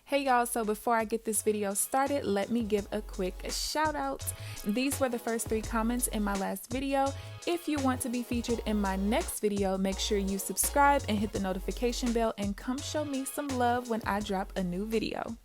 Hey y'all, so before I get this video started, let me give a quick shout out. These were the first 3 comments in my last video. If you want to be featured in my next video, make sure you subscribe and hit the notification bell and come show me some love when I drop a new video.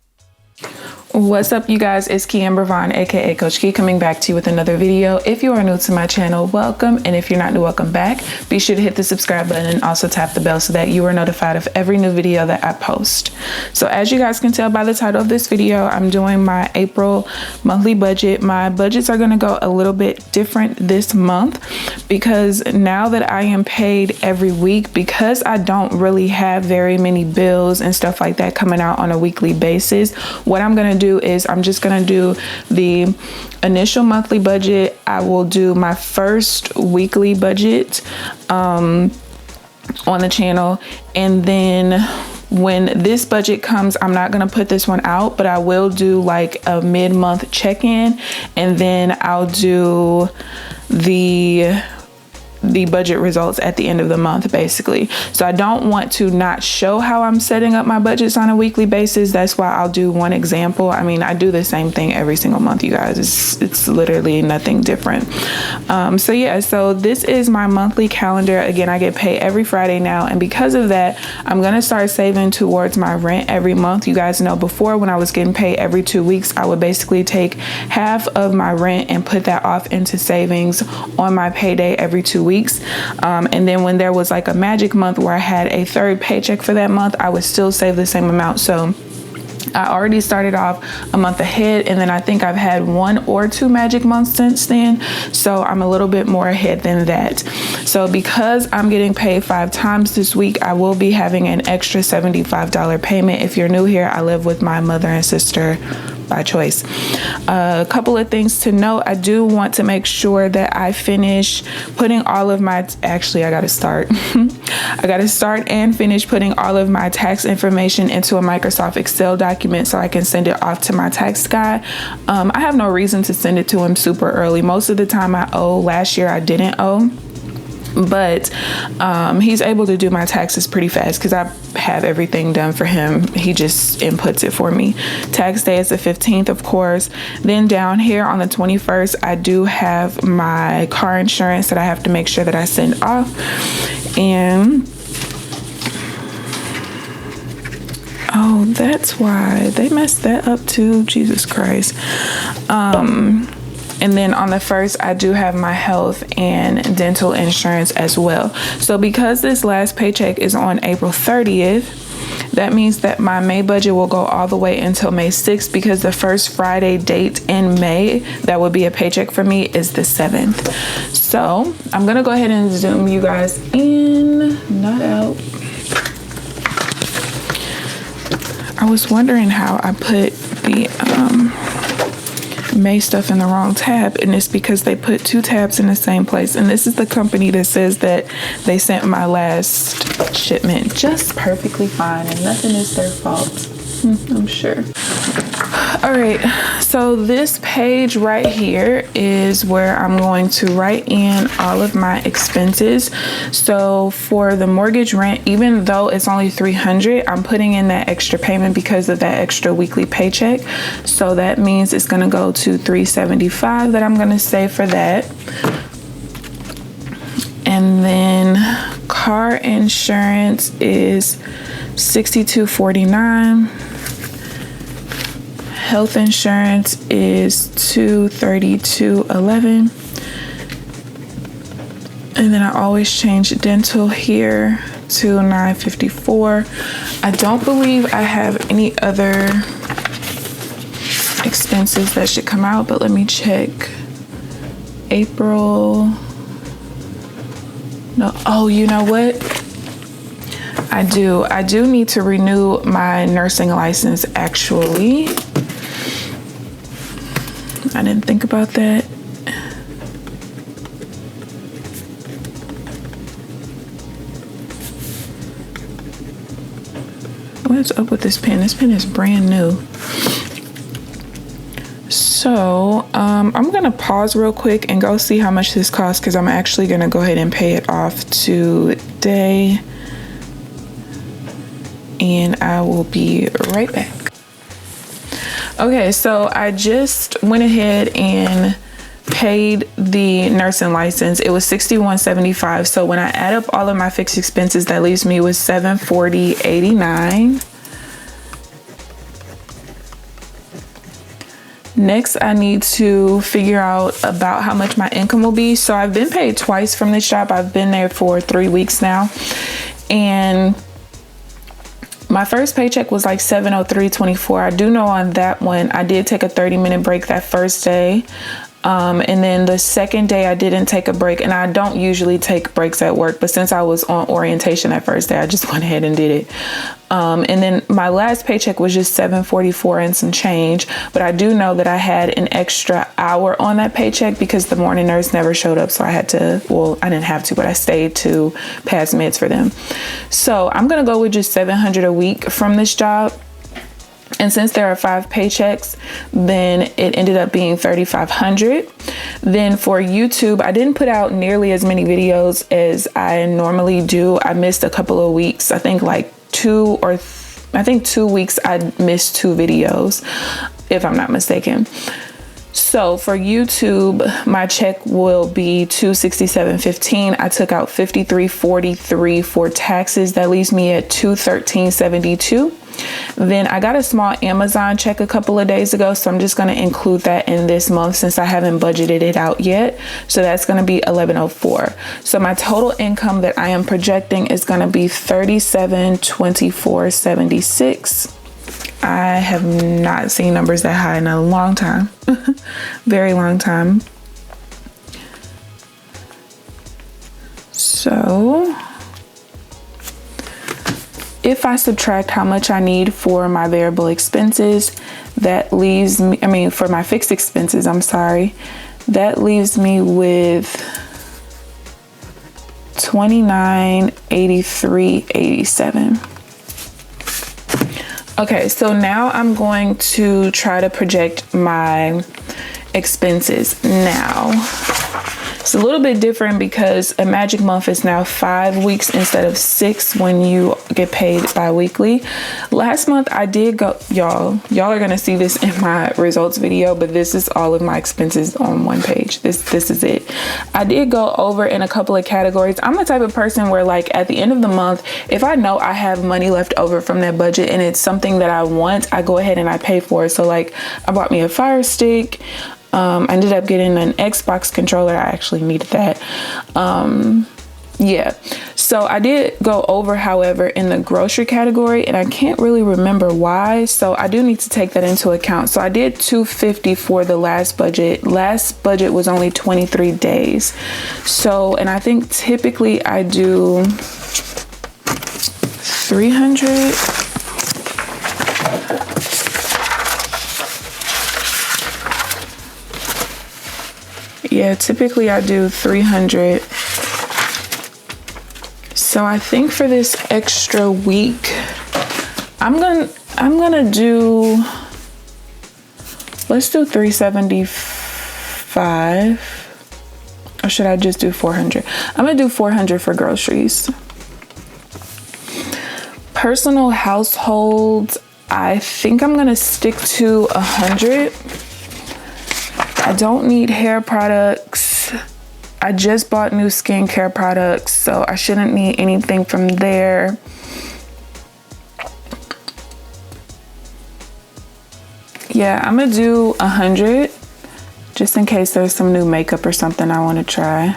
What's up, you guys? It's KeAmber Vaughn, aka CoachKe, coming back to you with another video. If you are new to my channel, welcome, and if you're not new, welcome back. Be sure to hit the subscribe button and also tap the bell so that you are notified of every new video that I post. So as you guys can tell by the title of this video, I'm doing my April monthly budget. My budgets are going to go a little bit different this month because now that I am paid every week, because I don't really have very many bills and stuff like that coming out on a weekly basis, what I'm going to do is I'm just going to do the initial monthly budget. I will do my first weekly budget on the channel, and then when this budget comes, I'm not going to put this one out, but I will do like a mid-month check-in, and then I'll do the budget results at the end of the month, basically. So I don't want to not show how I'm setting up my budgets on a weekly basis. That's why I'll do one example. I mean, I do the same thing every single month, you guys. It's literally nothing different. So yeah, so this is my monthly calendar. Again, I get paid every Friday now, and because of that, I'm gonna start saving towards my rent every month. You guys know before, when I was getting paid every 2 weeks, I would basically take half of my rent and put that off into savings on my payday every 2 weeks. And then when there was like a magic month where I had a third paycheck for that month, I would still save the same amount. So I already started off a month ahead, and then I think I've had 1 or 2 magic months since then. So I'm a little bit more ahead than that. So because I'm getting paid 5 times this week, I will be having an extra $75 payment. If you're new here, I live with my mother and sister by choice. A couple of things to note: I do want to make sure that I finish putting all of my, actually I gotta start and finish putting all of my tax information into a Microsoft Excel document so I can send it off to my tax guy. I have no reason to send it to him super early. Most of the time I owe. Last year I didn't owe, but he's able to do my taxes pretty fast because I have everything done for him. He just inputs it for me. Tax day is the 15th, of course. Then down here on the 21st, I do have my car insurance that I have to make sure that I send off. And oh, that's why they messed that up too. Jesus Christ. And then on the 1st, I do have my health and dental insurance as well. So because this last paycheck is on April 30th, that means that my May budget will go all the way until May 6th, because the first Friday date in May that would be a paycheck for me is the 7th. So I'm going to go ahead and zoom you guys in, not out. I was wondering how I put the May stuff in the wrong tab, and it's because they put 2 tabs in the same place. And this is the company that says that they sent my last shipment just perfectly fine and nothing is their fault, I'm sure. All right, so this page right here is where I'm going to write in all of my expenses. So for the mortgage rent, even though it's only $300, I'm putting in that extra payment because of that extra weekly paycheck. So that means it's going to go to $375 that I'm going to save for that. And then car insurance is $62.49. Health insurance is $232.11, and then I always change dental here to $954. I don't believe I have any other expenses that should come out, but let me check. April. No. Oh, you know what? I do need to renew my nursing license, actually. I didn't think about that. What's up with this pen? This pen is brand new. So I'm gonna pause real quick and go see how much this costs, because I'm actually gonna go ahead and pay it off today. And I will be right back. Okay, so I just went ahead and paid the nursing license. It was $61.75. So when I add up all of my fixed expenses, that leaves me with $740.89. Next, I need to figure out about how much my income will be. So I've been paid twice from this job. I've been there for 3 weeks now. And my first paycheck was like $703.24. I do know on that one, I did take a 30-minute break that first day. And then the second day I didn't take a break, and I don't usually take breaks at work, but since I was on orientation that first day, I just went ahead and did it. And then my last paycheck was just $744 and some change, but I do know that I had an extra hour on that paycheck because the morning nurse never showed up. So I had to, well, I didn't have to, but I stayed to pass meds for them. So I'm going to go with just $700 a week from this job. And since there are 5 paychecks, then it ended up being $3,500. Then for YouTube, I didn't put out nearly as many videos as I normally do. I missed a couple of weeks. I think like 2 weeks I missed 2 videos, if I'm not mistaken. So for YouTube, my check will be $267.15. I took out $53.43 for taxes. That leaves me at $213.72. Then I got a small Amazon check a couple of days ago, so I'm just going to include that in this month since I haven't budgeted it out yet. So that's going to be $1104. So my total income that I am projecting is going to be $3724.76. I have not seen numbers that high in a long time. Very long time. So if I subtract how much I need for my variable expenses, that leaves me, for my fixed expenses, I'm sorry, that leaves me with $2983.87. Okay, so now I'm going to try to project my expenses. Now, it's a little bit different because a magic month is now 5 weeks instead of 6 when you get paid bi-weekly. Last month I did go, y'all are gonna see this in my results video, but this is all of my expenses on one page. This is it. I did go over in a couple of categories. I'm the type of person where, like, at the end of the month, if I know I have money left over from that budget and it's something that I want, I go ahead and I pay for it. So like, I bought me a Fire Stick. I ended up getting an Xbox controller. I actually needed that. Yeah, so I did go over, however, in the grocery category, and I can't really remember why. So I do need to take that into account. So I did $250 for the last budget. Last budget was only 23 days. So, and I think typically I do 300. Yeah, typically I do 300. So I think for this extra week, I'm gonna do, let's do 375. Or should I just do 400? I'm gonna do 400 for groceries. Personal households, I think I'm gonna stick to 100. I don't need hair products. I just bought new skincare products, so I shouldn't need anything from there. Yeah, I'm gonna do 100 just in case there's some new makeup or something I want to try.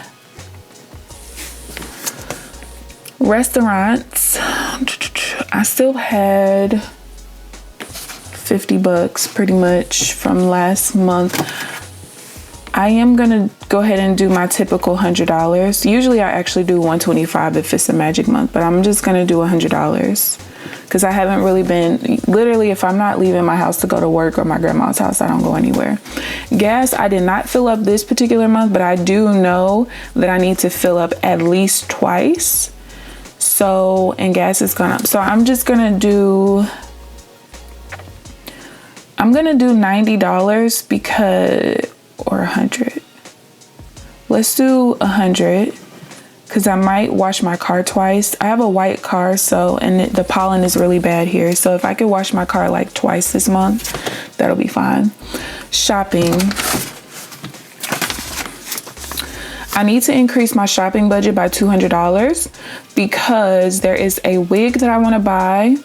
Restaurants, I still had 50 bucks pretty much from last month. I am gonna go ahead and do my typical $100. Usually I actually do $125 if it's a magic month, but I'm just gonna do $100 because I haven't really been, literally if I'm not leaving my house to go to work or my grandma's house, I don't go anywhere. Gas, I did not fill up this particular month, but I do know that I need to fill up at least twice. So, and gas has gone up. So I'm just gonna do, $90 because, or 100. Let's do 100 because I might wash my car twice. I have a white car, so, and the pollen is really bad here. So if I could wash my car like twice this month, that'll be fine. Shopping. I need to increase my shopping budget by $200 because there is a wig that I want to buy.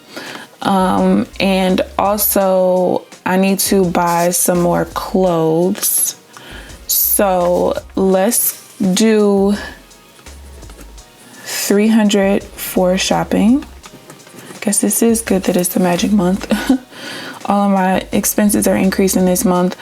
And also I need to buy some more clothes. So let's do $300 for shopping. Guess this is good that it's the magic month. All of my expenses are increasing this month.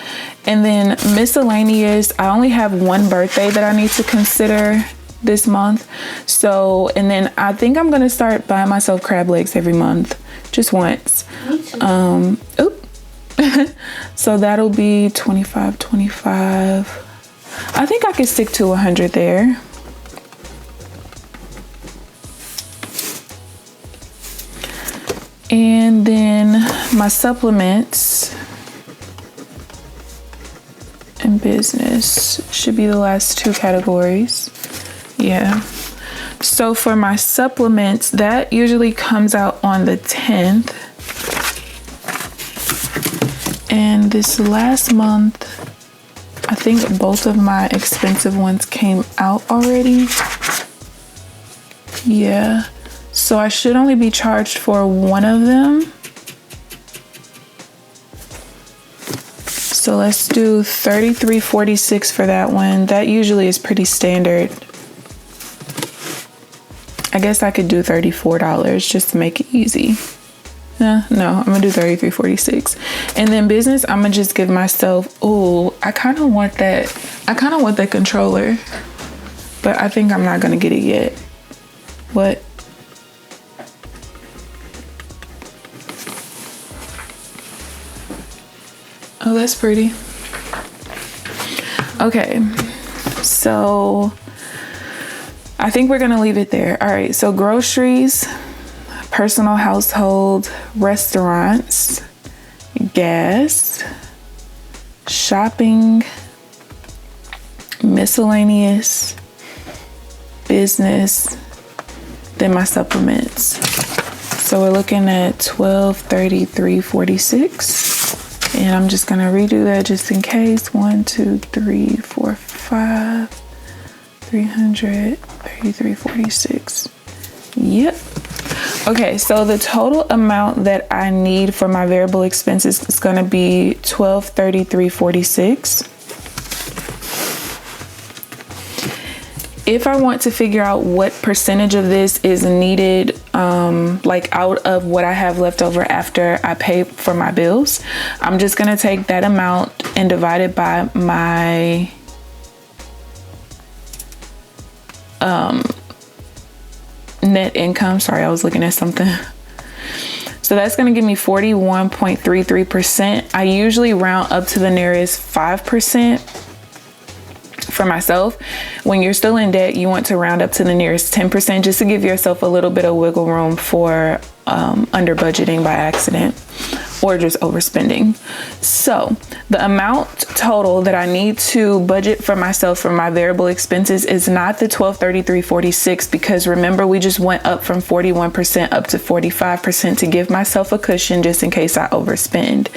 And then miscellaneous, I only have one birthday that I need to consider this month. So, and then I think I'm gonna start buying myself crab legs every month, just once. So that'll be 25. I think I could stick to 100 there. And then my supplements and business should be the last two categories. Yeah. So for my supplements, that usually comes out on the 10th. And this last month, I think both of my expensive ones came out already. Yeah. So I should only be charged for one of them. So let's do $33.46 for that one. That usually is pretty standard. I guess I could do $34 just to make it easy. No, I'm gonna do $33.46. And then business, I'm gonna just give myself, I kind of want that controller, but I think I'm not gonna get it yet. What? Oh, that's pretty. Okay, so I think we're gonna leave it there. All right, so groceries, personal household, restaurants, gas, shopping, miscellaneous, business, then my supplements. So we're looking at $1233.46. And I'm just gonna redo that just in case. 1, 2, 3, 4, 5, $333.46. Yep. Okay, so the total amount that I need for my variable expenses is gonna be $1233.46. If I want to figure out what percentage of this is needed, like out of what I have left over after I pay for my bills, I'm just gonna take that amount and divide it by my net income. Sorry, I was looking at something. So that's gonna give me 41.33%. I usually round up to the nearest 5%. For myself, when you're still in debt, you want to round up to the nearest 10% just to give yourself a little bit of wiggle room for under budgeting by accident or just overspending. So the amount total that I need to budget for myself for my variable expenses is not the $1233.46, because remember, we just went up from 41% up to 45% to give myself a cushion just in case I overspend.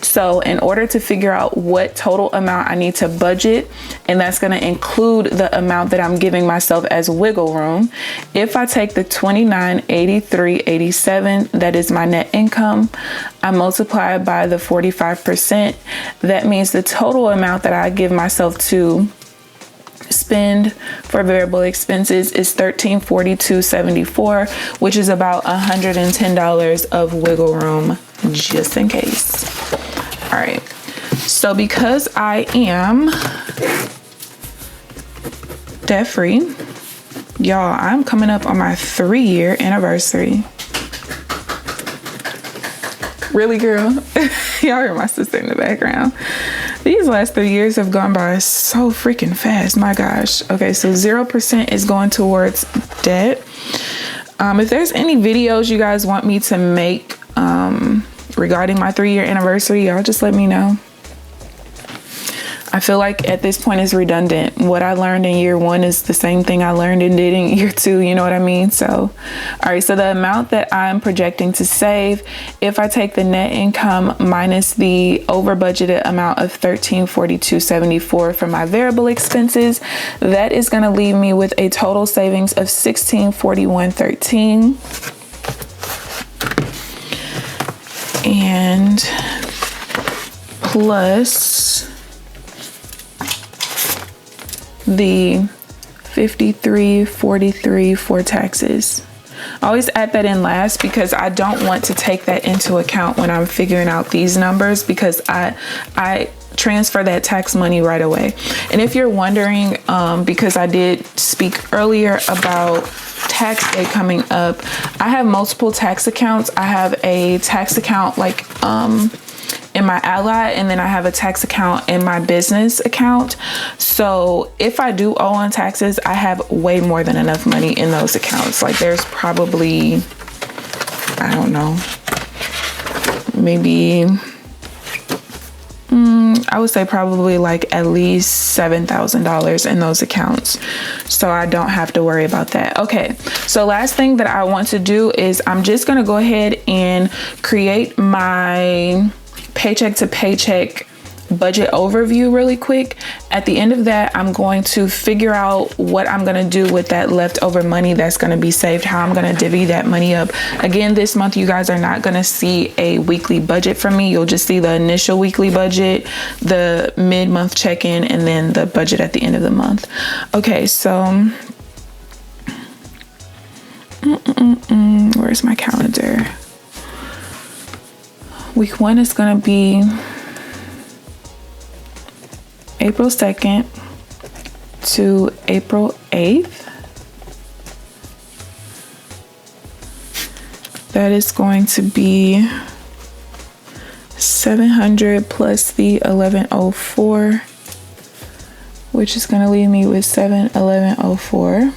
So in order to figure out what total amount I need to budget, and that's going to include the amount that I'm giving myself as wiggle room, if I take the $29.83.87, that is my net income, I multiply it by the 45%. That means the total amount that I give myself to spend for variable expenses is $1342.74, which is about $110 of wiggle room just in case. All right, so because I am debt free, y'all, I'm coming up on my 3-year anniversary. Really, girl? Y'all hear my sister in the background. These last 3 years have gone by so freaking fast. My gosh. Okay, so 0% is going towards debt. If there's any videos you guys want me to make regarding my 3-year anniversary, y'all just let me know. I feel like at this point it's redundant. What I learned in year 1 is the same thing I learned and did in year 2, you know what I mean? So, all right, so the amount that I'm projecting to save, if I take the net income minus the over budgeted amount of $1342.74 for my variable expenses, that is gonna leave me with a total savings of $1641.13. And plus the $53.43 for taxes. I always add that in last because I don't want to take that into account when I'm figuring out these numbers, because I transfer that tax money right away. And if you're wondering, because I did speak earlier about tax day coming up, I have multiple tax accounts. I have a tax account like in my ally, and then I have a tax account in my business account. So if I do owe on taxes, I have way more than enough money in those accounts. Like there's probably, I don't know, maybe I would say probably like at least $7,000 in those accounts. So I don't have to worry about that. Okay, so last thing that I want to do is I'm just gonna go ahead and create my paycheck to paycheck budget overview really quick. At the end of that, I'm going to figure out what I'm going to do with that leftover money that's going to be saved, how I'm going to divvy that money up. Again, this month, you guys are not going to see a weekly budget from me. You'll just see the initial weekly budget, the mid-month check-in, and then the budget at the end of the month. Okay, so where's my calendar? Week 1 is going to be April 2nd to April 8th. That is going to be $700 plus the $1104, which is going to leave me with $71104.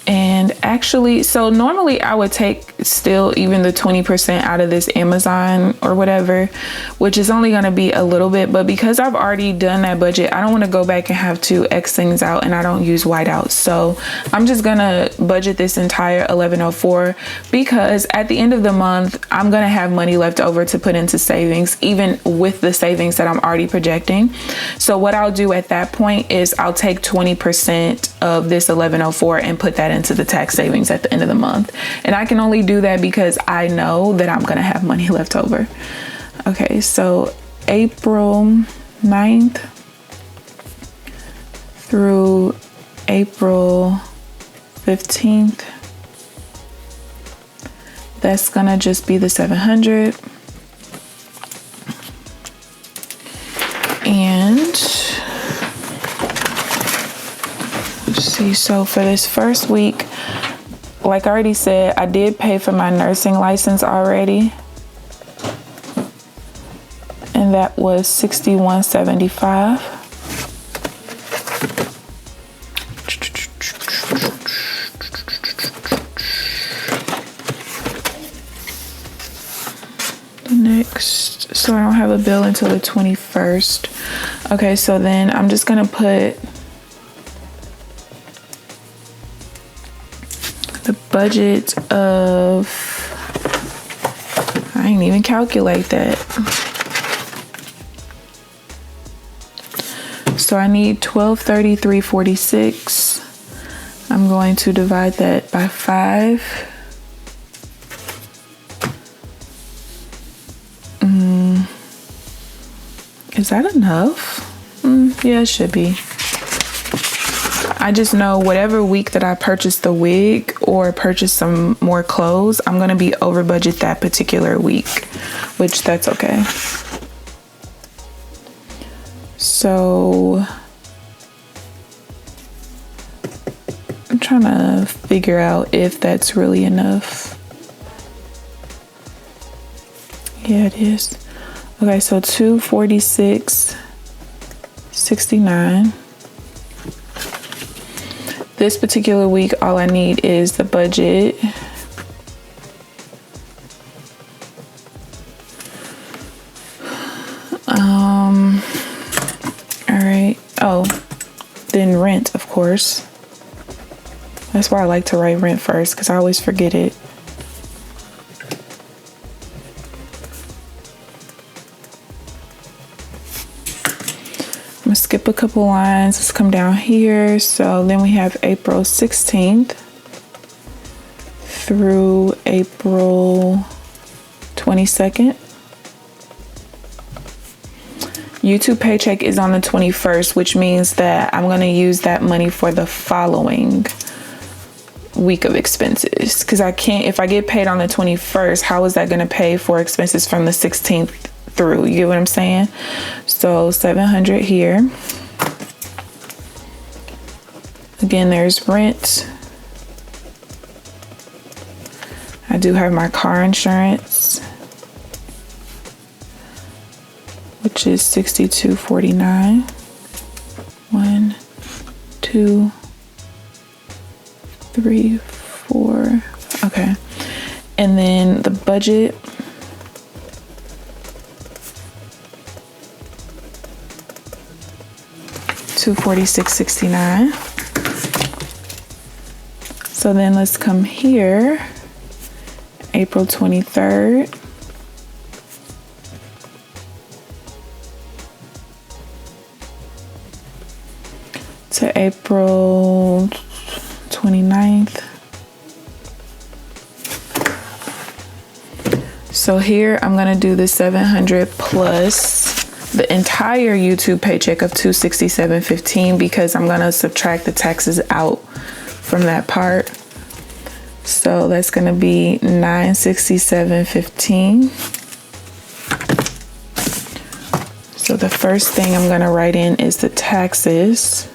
And actually, so normally I would take still even the 20% out of this Amazon or whatever, which is only going to be a little bit, but because I've already done that budget, I don't want to go back and have to X things out, and I don't use whiteouts. So I'm just going to budget this entire $1104, because at the end of the month, I'm going to have money left over to put into savings, even with the savings that I'm already projecting. So what I'll do at that point is I'll take 20% of this $1104 and put that into the tax savings at the end of the month. And I can only do that because I know that I'm going to have money left over. Okay, so April 9th through April 15th, that's going to just be the $700. And let's see, so for this first week, like I already said, I did pay for my nursing license already, and that was $61.75. Next, so I don't have a bill until the 21st. Okay, so then I'm just gonna put the budget of, I didn't even calculate that. So I need $1233.46. I'm going to divide that by 5. Is that enough? Yeah, it should be. I just know whatever week that I purchase the wig or purchase some more clothes, I'm going to be over budget that particular week, which that's okay. So I'm trying to figure out if that's really enough. Yeah, it is. Okay, so $246.69. This particular week, all I need is the budget. course. That's why I like to write rent first, because I always forget it. I'm gonna skip a couple lines. Let's come down here. So then we have April 16th through April 22nd. YouTube paycheck is on the 21st, which means that I'm gonna use that money for the following week of expenses. Because I can't, if I get paid on the 21st, how is that gonna pay for expenses from the 16th through? You get what I'm saying? So 700 here. Again, there's rent. I do have my car insurance, which is $62.49. 1, 2, 3, 4. Okay. And then the budget, $246.69. So then let's come here, April 23rd. To April 29th. So here I'm gonna do the 700 plus the entire YouTube paycheck of $267.15, because I'm gonna subtract the taxes out from that part. So that's gonna be $967.15. So the first thing I'm gonna write in is the taxes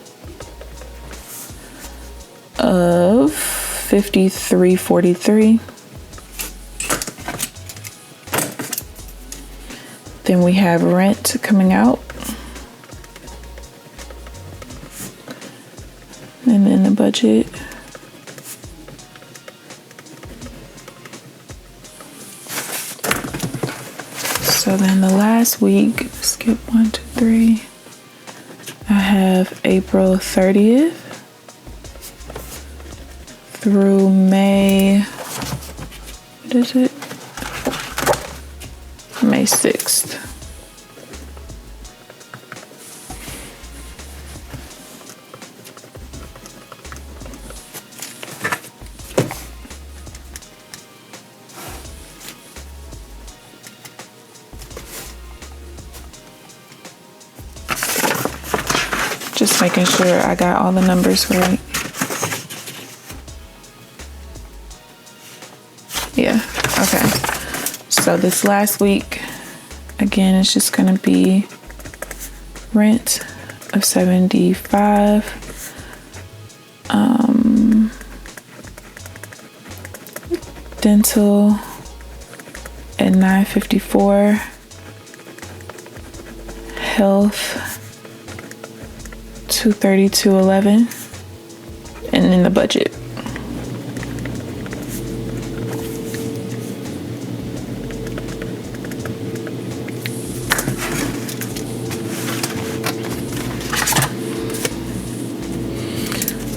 of $53.43. Then we have rent coming out. And then the budget. So then the last week, skip 1, 2, 3. I have April 30th through May, what is it? May 6th. Just making sure I got all the numbers right. Yeah, okay. So this last week, again, it's just gonna be rent of $75. Dental at $954. Health $232.11, and then the budget.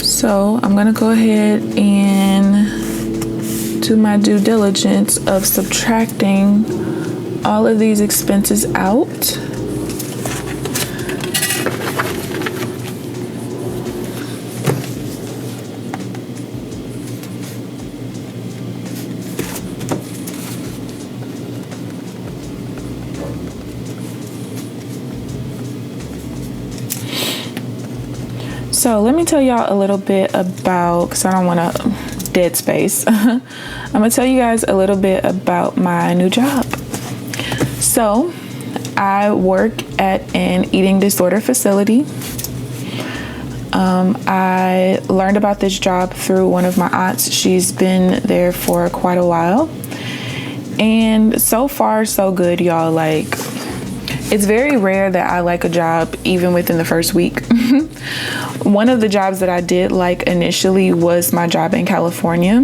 So I'm gonna go ahead and do my due diligence of subtracting all of these expenses out. So let me tell y'all a little bit about, because I don't want to dead space. I'm gonna tell you guys a little bit about my new job. So I work at an eating disorder facility. I learned about this job through one of my aunts. She's been there for quite a while, and so far so good, y'all. Like, it's very rare that I like a job even within the first week. One of the jobs that I did like initially was my job in California.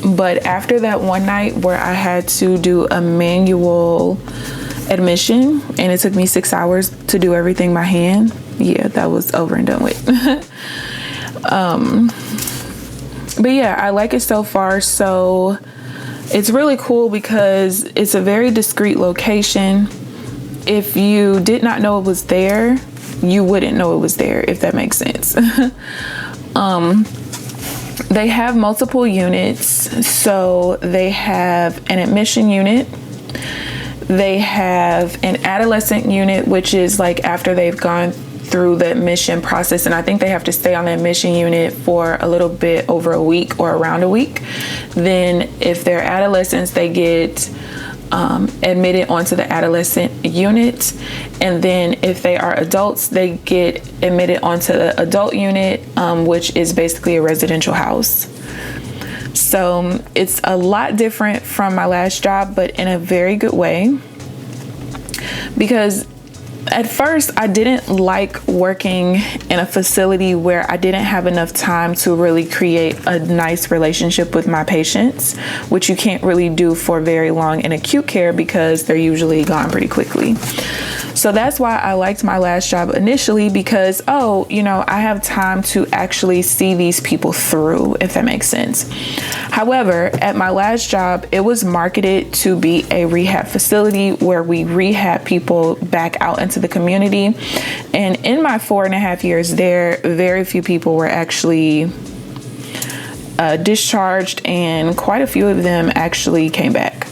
But after that one night where I had to do a manual admission and it took me 6 hours to do everything by hand, yeah, that was over and done with. But yeah, I like it so far. So it's really cool because it's a very discreet location. If you did not know it was there, you wouldn't know it was there, if that makes sense. They have multiple units. So they have an admission unit. They have an adolescent unit, which is like after they've gone through the admission process, and I think they have to stay on the admission unit for a little bit over a week or around a week. Then if they're adolescents, they get admitted onto the adolescent unit, and then if they are adults, they get admitted onto the adult unit, which is basically a residential house. So it's a lot different from my last job, but in a very good way, because at first I didn't like working in a facility where I didn't have enough time to really create a nice relationship with my patients, which you can't really do for very long in acute care because they're usually gone pretty quickly. So that's why I liked my last job initially, because, oh, you know, I have time to actually see these people through, if that makes sense. However, at my last job, it was marketed to be a rehab facility where we rehab people back out into the community. And in my 4.5 years there, very few people were actually discharged, and quite a few of them actually came back.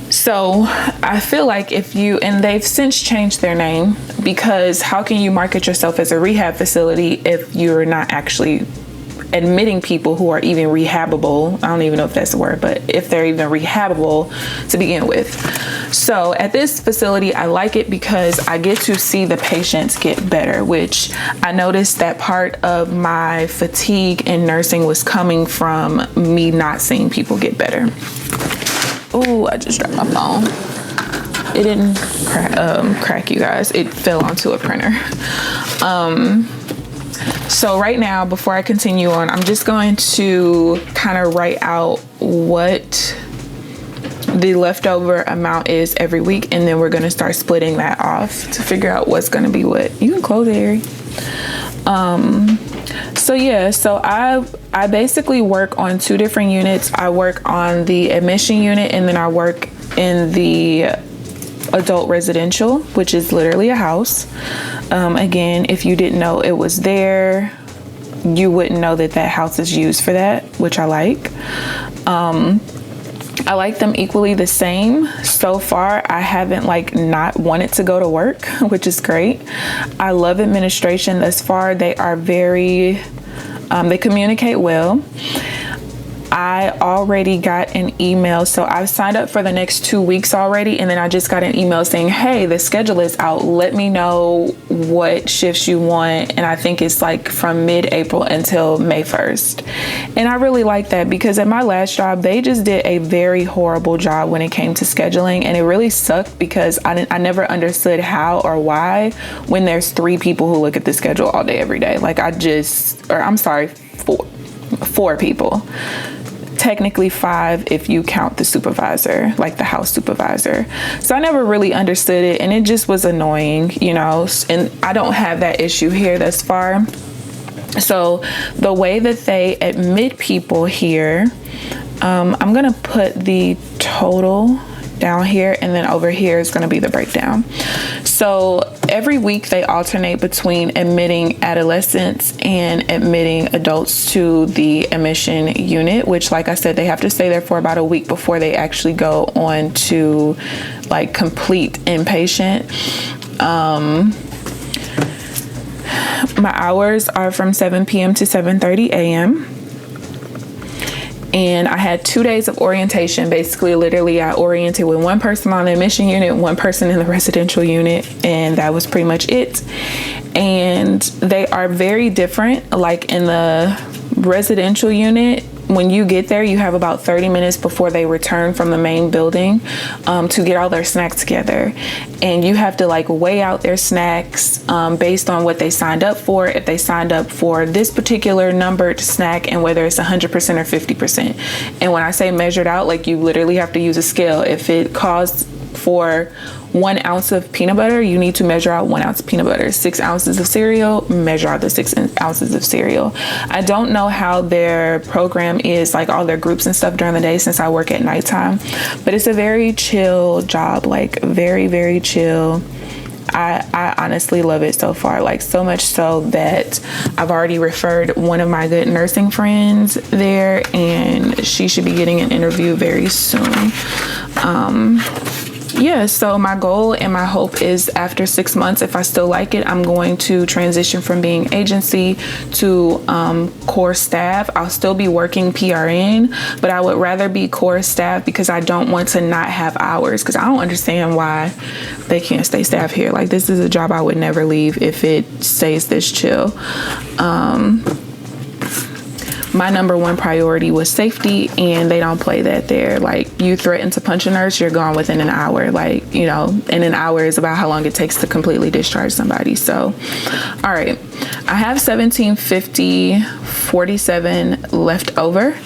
So I feel like and they've since changed their name, because how can you market yourself as a rehab facility if you're not actually admitting people who are even rehabable? I don't even know if that's the word, but if they're even rehabable to begin with. So at this facility, I like it because I get to see the patients get better, which I noticed that part of my fatigue in nursing was coming from me not seeing people get better. Oh, I just dropped my phone. It didn't crack, you guys. It fell onto a printer. So right now, before I continue on, I'm just going to kind of write out what the leftover amount is every week, and then we're going to start splitting that off to figure out what's going to be what. You can close it, Harry. So yeah, so I basically work on 2 different units. I work on the admission unit, and then I work in the adult residential, which is literally a house. Again, if you didn't know it was there, you wouldn't know that that house is used for that, which I like. I like them equally the same. So far, I haven't not wanted to go to work, which is great. I love administration thus far. They are very, they communicate well. I already got an email. So I've signed up for the next 2 weeks already. And then I just got an email saying, hey, the schedule is out. Let me know what shifts you want. And I think it's from mid-April until May 1st. And I really like that, because at my last job, they just did a very horrible job when it came to scheduling. And it really sucked because I never understood how or why, when there's 3 people who look at the schedule all day, every day. Four people. Technically 5 if you count the supervisor, the house supervisor. So I never really understood it, and it just was annoying, and I don't have that issue here thus far. So the way that they admit people here, I'm gonna put the total down here, and then over here is going to be the breakdown. So every week they alternate between admitting adolescents and admitting adults to the admission unit, which, like I said, they have to stay there for about a week before they actually go on to complete inpatient. My hours are from 7 p.m. to 7:30 a.m. And I had 2 days of orientation. Basically, literally, I oriented with 1 person on the admission unit, 1 person in the residential unit, and that was pretty much it. And they are very different. In the residential unit, when you get there, you have about 30 minutes before they return from the main building to get all their snacks together. And you have to weigh out their snacks based on what they signed up for. If they signed up for this particular numbered snack, and whether it's 100% or 50%. And when I say measured out, you literally have to use a scale. If it costs for 1 ounce of peanut butter, you need to measure out 1 ounce of peanut butter. 6 ounces of cereal, measure out the 6 ounces of cereal. I don't know how their program is, like all their groups and stuff during the day, since I work at nighttime, but it's a very chill job, like very, very chill. I honestly love it so far, like so much so that I've already referred one of my good nursing friends there, and she should be getting an interview very soon. Yeah, so my goal and my hope is after 6 months, if I still like it, I'm going to transition from being agency to core staff. I'll still be working PRN, but I would rather be core staff because I don't want to not have hours, because I don't understand why they can't stay staff here. Like, this is a job I would never leave if it stays this chill. My number one priority was safety, and they don't play that there. Like, you threaten to punch a nurse, you're gone within an hour. Like, you know, and an hour is about how long it takes to completely discharge somebody. So, all right, I have $17.50.47 left over.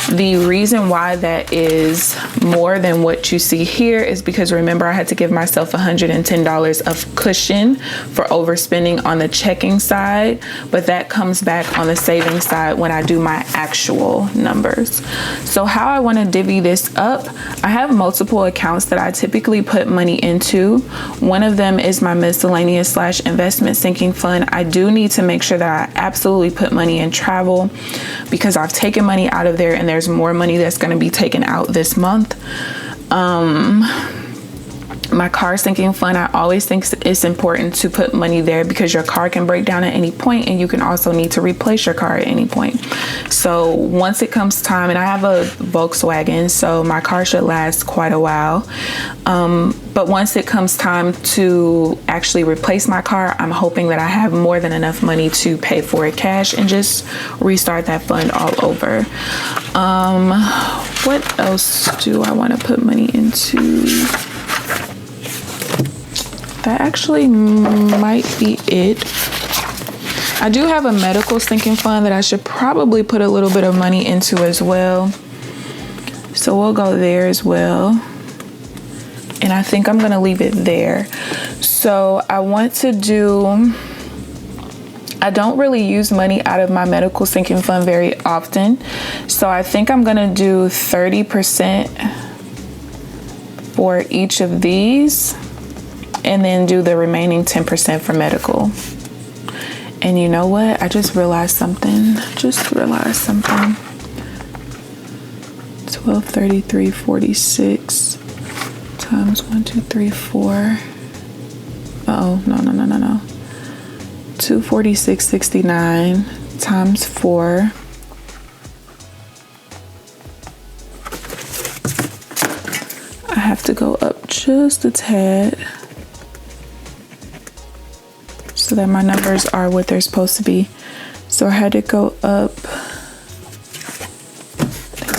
The reason why that is more than what you see here is because, remember, I had to give myself $110 of cushion for overspending on the checking side, but that comes back on the savings side when I do my actual numbers. So how I want to divvy this up, I have multiple accounts that I typically put money into. One of them is my miscellaneous / investment sinking fund. I do need to make sure that I absolutely put money in travel, because I've taken money out of there and there's more money that's going to be taken out this month. My car sinking fund, I always think it's important to put money there because your car can break down at any point, and you can also need to replace your car at any point. So once it comes time, and I have a Volkswagen, so my car should last quite a while. But once it comes time to actually replace my car, I'm hoping that I have more than enough money to pay for it cash and just restart that fund all over. What else do I want to put money into? That actually might be it. I do have a medical sinking fund that I should probably put a little bit of money into as well. So we'll go there as well. And I think I'm gonna leave it there. So I want to do, I don't really use money out of my medical sinking fund very often. So I think I'm gonna do 30% for each of these, and then do the remaining 10% for medical. And you know what? I just realized something. 1233.46 times 1, 2, 3, 4. Oh, no. 246.69 times 4. I have to go up just a tad so that my numbers are what they're supposed to be. So I had to go up,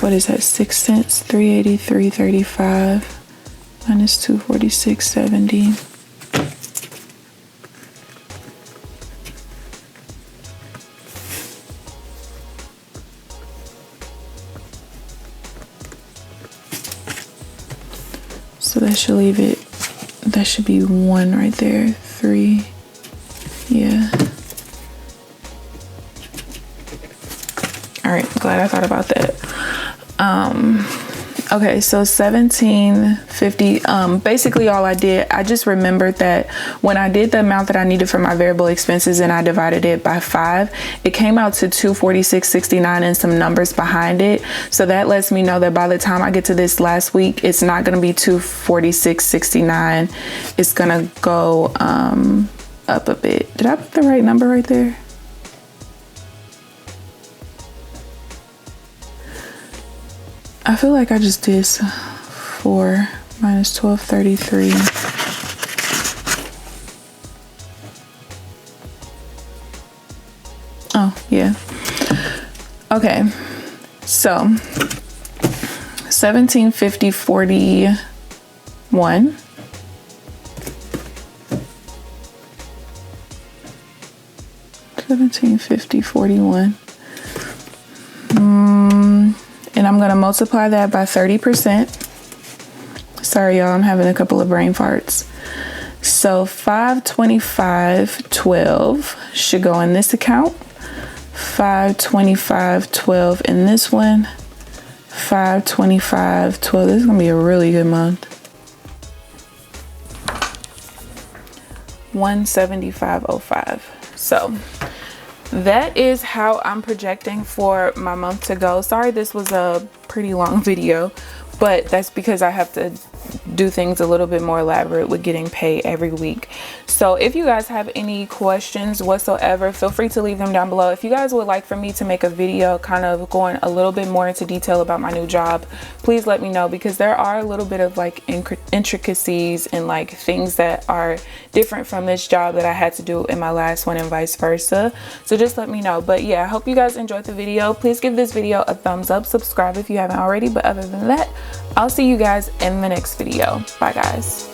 what is that, 6 cents? 383.35 minus 246.70. So that should leave it, that should be 1 right there, 3. Yeah. All right, glad I thought about that. Okay, so 1750. Basically all I did, I just remembered that when I did the amount that I needed for my variable expenses and I divided it by 5, it came out to 246.69 and some numbers behind it. So that lets me know that by the time I get to this last week, it's not going to be 246.69. It's going to go up a bit. Did I put the right number right there? I feel like I just did 4 minus 1233. Oh, yeah. Okay. So 1750.41. $17.50.41. And I'm going to multiply that by 30%. Sorry y'all, I'm having a couple of brain farts. So 525.12 should go in this account. 525.12 in this one. 525.12. This is gonna be a really good month. 175.05. So that is how I'm projecting for my month to go. Sorry this was a pretty long video, but that's because I have to do things a little bit more elaborate with getting paid every week. So if you guys have any questions whatsoever, feel free to leave them down below. If you guys would like for me to make a video kind of going a little bit more into detail about my new job, please let me know, because there are a little bit of like intricacies and like things that are different from this job that I had to do in my last one and vice versa. So just let me know. But yeah, I hope you guys enjoyed the video. Please give this video a thumbs up, subscribe if you haven't already. But other than that, I'll see you guys in the next video. Bye guys.